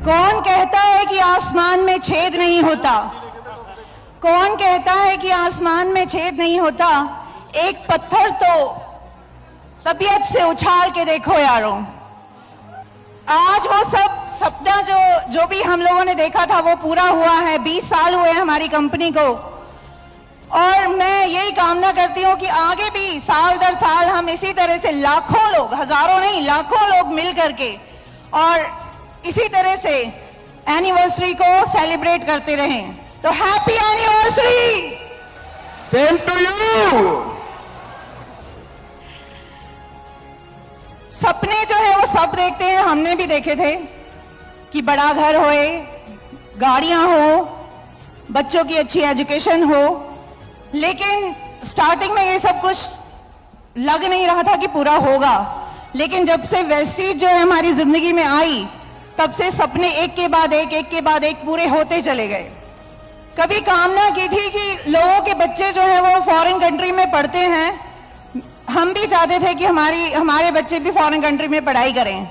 कौन कहता है कि आसमान में छेद नहीं होता? कौन कहता है कि आसमान में छेद नहीं होता? एक पत्थर तो तबीयत से उछाल के देखो यारों। आज वो सब सपना जो भी हम लोगों ने देखा था वो पूरा हुआ है। 20 साल हुए हमारी कंपनी को, और मैं यही कामना करती हूँ कि आगे भी साल दर साल हम इसी तरह से लाखों लोग, हजारों नहीं लाखों लोग मिल करके और इसी तरह से एनिवर्सरी को सेलिब्रेट करते रहें। तो happy anniversary. Same to you. सपने जो है वो सब देखते हैं, हमने भी देखे थे कि बड़ा घर होए, गाड़ियां हो, बच्चों की अच्छी एजुकेशन हो, लेकिन स्टार्टिंग में ये सब कुछ लग नहीं रहा था कि पूरा होगा। लेकिन जब से वेस्टीज जो है हमारी जिंदगी में आई, तब से सपने एक के बाद एक पूरे होते चले गए। कभी कामना की थी कि लोगों के बच्चे जो है वो फॉरेन कंट्री में पढ़ते हैं, हम भी चाहते थे कि हमारे बच्चे भी फॉरेन कंट्री में पढ़ाई करें,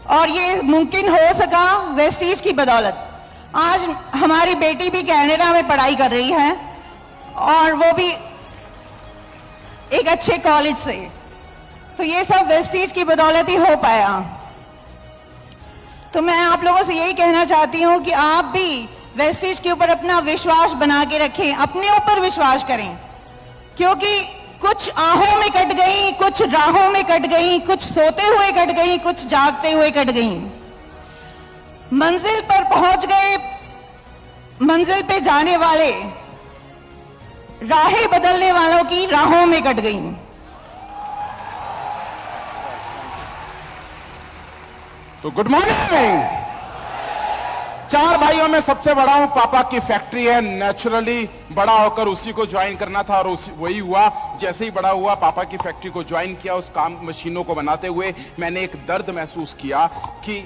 और ये मुमकिन हो सका वेस्टीज की बदौलत। आज हमारी बेटी भी कनाडा में पढ़ाई कर रही है, और वो भी एक अच्छे कॉलेज से। तो ये सब वेस्टीज की बदौलत ही हो पाया। तो मैं आप लोगों से यही कहना चाहती हूं कि आप भी वेस्टीज के ऊपर अपना विश्वास बना के रखें, अपने ऊपर विश्वास करें, क्योंकि कुछ आहों में कट गई, कुछ राहों में कट गई, कुछ सोते हुए कट गई, कुछ जागते हुए कट गई। मंजिल पर पहुंच गए, मंजिल पे जाने वाले राहें बदलने वालों की राहों में कट गई। तो गुड मॉर्निंग। 4 भाइयों में सबसे बड़ा हूं, पापा की फैक्ट्री है। नेचुरली बड़ा होकर उसी को ज्वाइन करना था, और वही हुआ। जैसे ही बड़ा हुआ, पापा की फैक्ट्री को ज्वाइन किया। उस काम मशीनों को बनाते हुए मैंने एक दर्द महसूस किया कि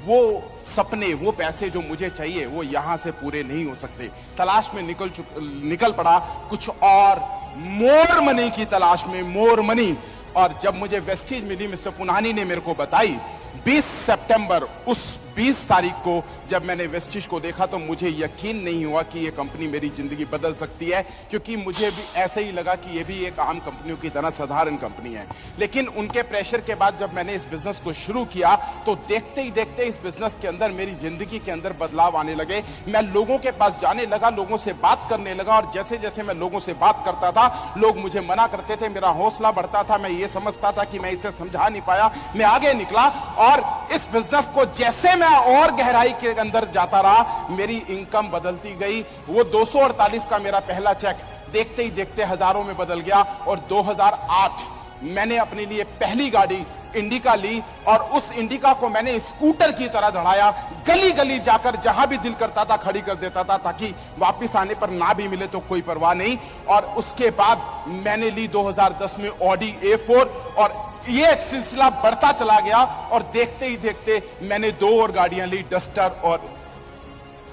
वो सपने, वो पैसे जो मुझे चाहिए वो यहां से पूरे नहीं हो सकते। तलाश में निकल पड़ा कुछ और, मोर मनी की तलाश में, मोर मनी। और जब मुझे वेस्टीज मिली, मिस्टर पुनानी ने मेरे को बताई, 20 सितंबर, उस 20 तारीख को जब मैंने वेस्टीज को देखा तो मुझे यकीन नहीं हुआ कि ये कंपनी मेरी जिंदगी बदल सकती है, क्योंकि मुझे भी ऐसे ही लगा कि ये भी एक आम कंपनियों की तरह साधारण कंपनी है। लेकिन उनके प्रेशर के बाद जब मैंने इस बिजनेस को शुरू किया तो देखते ही देखते इस बिजनेस के अंदर, मेरी जिंदगी के अंदर बदलाव आने लगे। मैं लोगों के पास जाने लगा, लोगों से बात करने लगा, और जैसे जैसे मैं लोगों से बात करता था, लोग मुझे मना करते थे, मेरा हौसला बढ़ता था। मैं ये समझता था कि मैं इसे समझा नहीं पाया। मैं आगे निकला, और इस बिजनेस को जैसे मैं और गहराई के अंदर जाता रहा, मेरी इनकम बदलती गई। वो 248 का मेरा पहला चेक देखते ही देखते हजारों में बदल गया, और 2008 मैंने अपने लिए पहली गाड़ी इंडिका ली, और उस इंडिका को मैंने स्कूटर की तरह दौड़ाया। गली गली जाकर जहां भी दिल करता था खड़ी कर देता था, ताकि वापस आने पर ना भी मिले तो कोई परवाह नहीं। और उसके बाद मैंने ली 2010 में ऑडी A4, और ये एक सिलसिला बढ़ता चला गया, और देखते ही देखते मैंने 2 और गाड़ियां ली, डस्टर और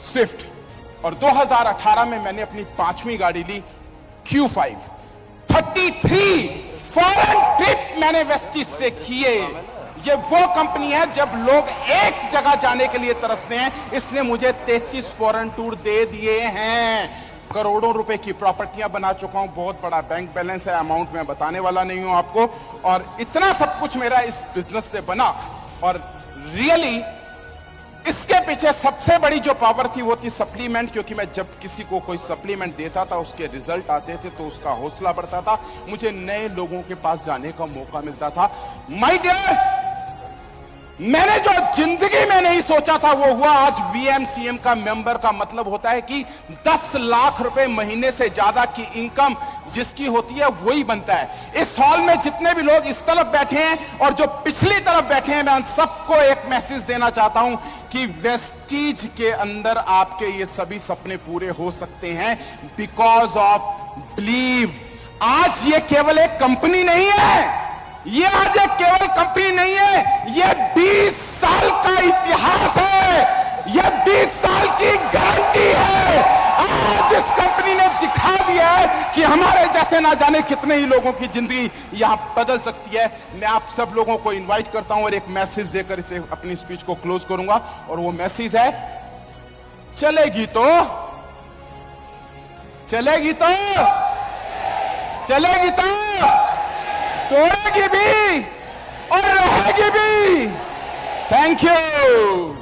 स्विफ्ट। और 2018 में मैंने अपनी 5वीं गाड़ी ली, Q5। 33 फॉरेन ट्रिप मैंने वेस्टीज से किए। ये वो कंपनी है जब लोग एक जगह जाने के लिए तरसते हैं। इसने मुझे 33 फॉरेन टूर दे दिए हैं। करोड़ों रुपए की प्रॉपर्टियां बना चुका हूं, बहुत बड़ा बैंक बैलेंस है, अमाउंट मैं बताने वाला नहीं हूं आपको। और इतना सब कुछ मेरा इस बिजनेस से बना, और रियली इसके पीछे सबसे बड़ी जो पावर थी वो थी सप्लीमेंट। क्योंकि मैं जब किसी को कोई सप्लीमेंट देता था, उसके रिजल्ट आते थे, तो उसका हौसला बढ़ता था, मुझे नए लोगों के पास जाने का मौका मिलता था। माय डियर, मैंने जो जिंदगी में नहीं सोचा था वो हुआ। आज VMCM का मेंबर का मतलब होता है कि 10 लाख रुपए महीने से ज्यादा की इनकम जिसकी होती है वही बनता है। इस हॉल में जितने भी लोग इस तरफ बैठे हैं और जो पिछली तरफ बैठे हैं, मैं उन सबको एक मैसेज देना चाहता हूं कि वेस्टीज के अंदर आपके ये सभी सपने पूरे हो सकते हैं, बिकॉज ऑफ बिलीव। आज ये केवल एक कंपनी नहीं है, ये आज एक केवल कंपनी नहीं है, ये 20 साल का इतिहास है, ये 20 साल की गारंटी है। आज इस कंपनी ने दिखा दिया है कि हमारे जैसे ना जाने कितने ही लोगों की जिंदगी यहां बदल सकती है। मैं आप सब लोगों को इनवाइट करता हूं और एक मैसेज देकर इसे अपनी स्पीच को क्लोज करूंगा, और वो मैसेज है, चलेगी तो चलेगी तो चलेगी तो तोड़ेगी भी और रहेगी भी। Thank you.